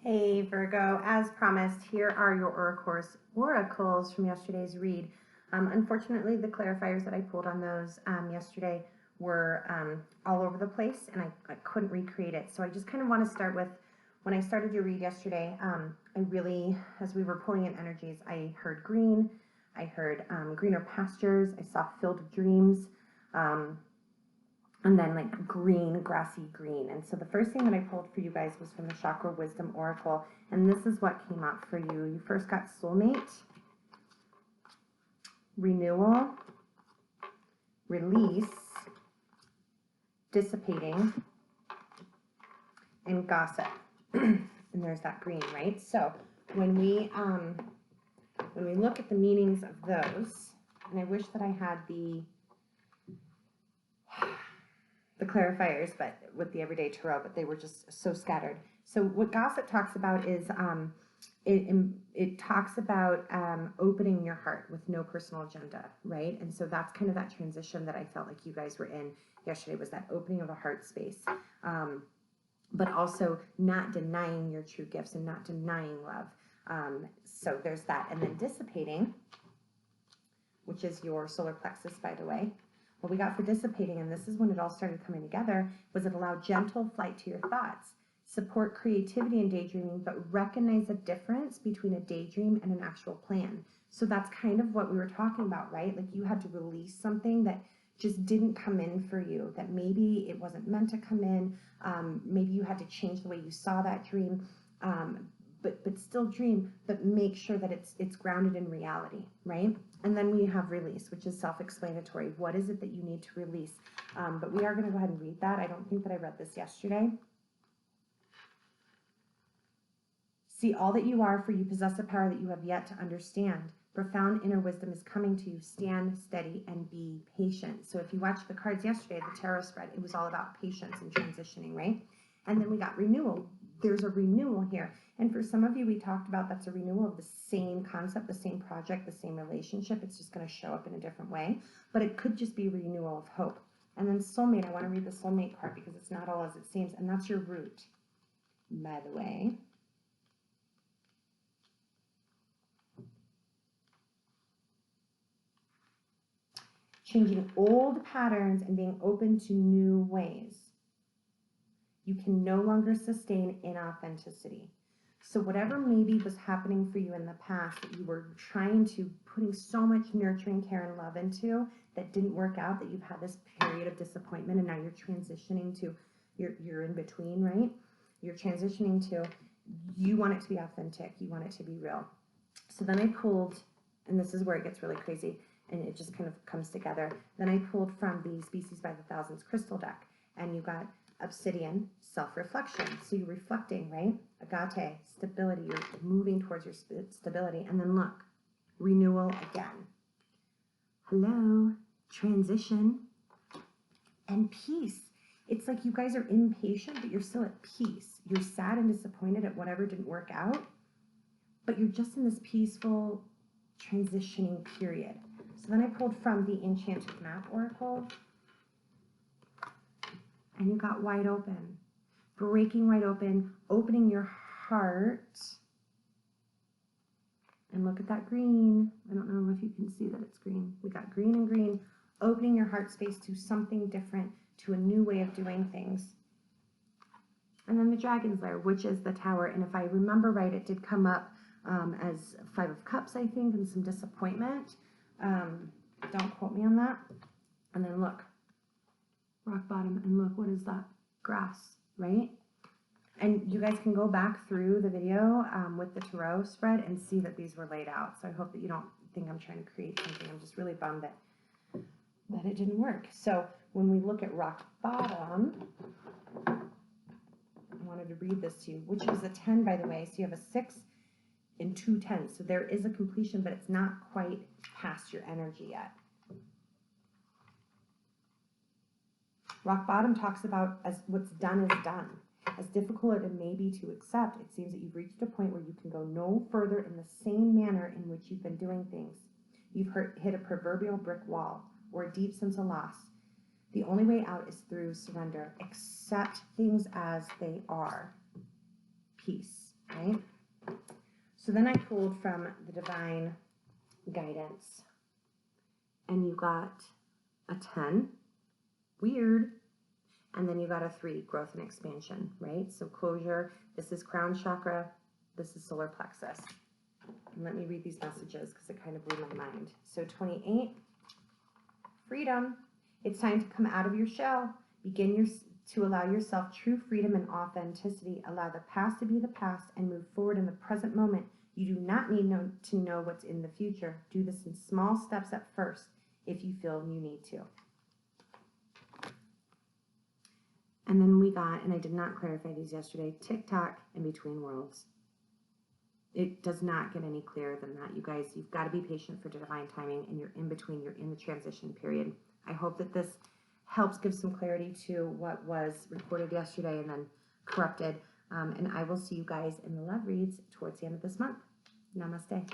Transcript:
Hey Virgo, as promised, here are your oracles from yesterday's read. Unfortunately, the clarifiers that I pulled on those yesterday were all over the place, and I couldn't recreate it. So I just kind of want to start with, when I started your read yesterday, I really, as we were pulling in energies, I heard green, I heard greener pastures, I saw field of dreams, and then like green, grassy green. And so the first thing that I pulled for you guys was from the Chakra Wisdom Oracle, and this is what came up for you. You first got soulmate, renewal, release, dissipating, and gossip. And there's that green, right? So when we look at the meanings of those, and I wish that I had the clarifiers, but with the everyday tarot, but they were just so scattered. So what gossip talks about is it talks about opening your heart with no personal agenda, right? And so that's kind of that transition that I felt like you guys were in yesterday, was that opening of a heart space, but also not denying your true gifts and not denying love. So there's that. And then dissipating, which is your solar plexus, by the way. What we got for dissipating, and this is when it all started coming together, was it allowed gentle flight to your thoughts, support creativity and daydreaming, but recognize the difference between a daydream and an actual plan. So that's kind of what we were talking about, right? Like you had to release something that just didn't come in for you, that maybe it wasn't meant to come in. Maybe you had to change the way you saw that dream, but still dream, but make sure that it's grounded in reality, right? And then we have release, which is self-explanatory. What is it that you need to release? But we are going to go ahead and read that. I don't think that I read this yesterday. See all that you are, for you possess a power that you have yet to understand. Profound inner wisdom is coming to you. Stand steady and be patient. So if you watched the cards yesterday, the tarot spread, it was all about patience and transitioning, right? And then we got renewal. There's a renewal here. And for some of you, we talked about that's a renewal of the same concept, the same project, the same relationship. It's just going to show up in a different way. But it could just be renewal of hope. And then soulmate, I want to read the soulmate card because it's not all as it seems. And that's your root, by the way. Changing old patterns and being open to new ways. You can no longer sustain inauthenticity. So whatever maybe was happening for you in the past that you were putting so much nurturing, care, and love into that didn't work out, that you've had this period of disappointment, and now you're transitioning to, you're in between, right? You're transitioning to, you want it to be authentic, you want it to be real. So then I pulled, and this is where it gets really crazy, and it just kind of comes together. Then I pulled from the Species by the Thousands crystal deck, and you got obsidian, self-reflection. So you're reflecting, right? Agate, stability. You're moving towards your stability. And then look, renewal again. Hello, transition, and peace. It's like you guys are impatient, but you're still at peace. You're sad and disappointed at whatever didn't work out, but you're just in this peaceful transitioning period. So then I pulled from the Enchanted Map Oracle, and you got wide open, breaking wide open, opening your heart. And look at that green. I don't know if you can see that it's green. We got green and green, opening your heart space to something different, to a new way of doing things. And then the Dragon's Lair, which is the Tower. And if I remember right, it did come up as 5 of Cups, I think, and some disappointment. Don't quote me on that. And then look, rock bottom, and look, what is that? Grass, right? And you guys can go back through the video with the tarot spread and see that these were laid out. So I hope that you don't think I'm trying to create something. I'm just really bummed that it didn't work. So when we look at rock bottom, I wanted to read this to you, which is a 10, by the way. So you have a 6 and 2 10s. So there is a completion, but it's not quite past your energy yet. Rock bottom talks about as what's done is done. As difficult it may be to accept, it seems that you've reached a point where you can go no further in the same manner in which you've been doing things. You've hit a proverbial brick wall or a deep sense of loss. The only way out is through surrender. Accept things as they are. Peace. right? So then I pulled from the divine guidance, and you got a 10, weird, and then you got a 3, growth and expansion, right? So closure, this is crown chakra, this is solar plexus. And let me read these messages because it kind of blew my mind. So 28, freedom. It's time to come out of your shell. To allow yourself true freedom and authenticity. Allow the past to be the past and move forward in the present moment. You do not need to know what's in the future. Do this in small steps at first if you feel you need to. And then we got, and I did not clarify these yesterday, TikTok in between worlds. It does not get any clearer than that, you guys. You've got to be patient for divine timing, and you're in between, you're in the transition period. I hope that this helps give some clarity to what was recorded yesterday and then corrupted. And I will see you guys in the love reads towards the end of this month. Namaste.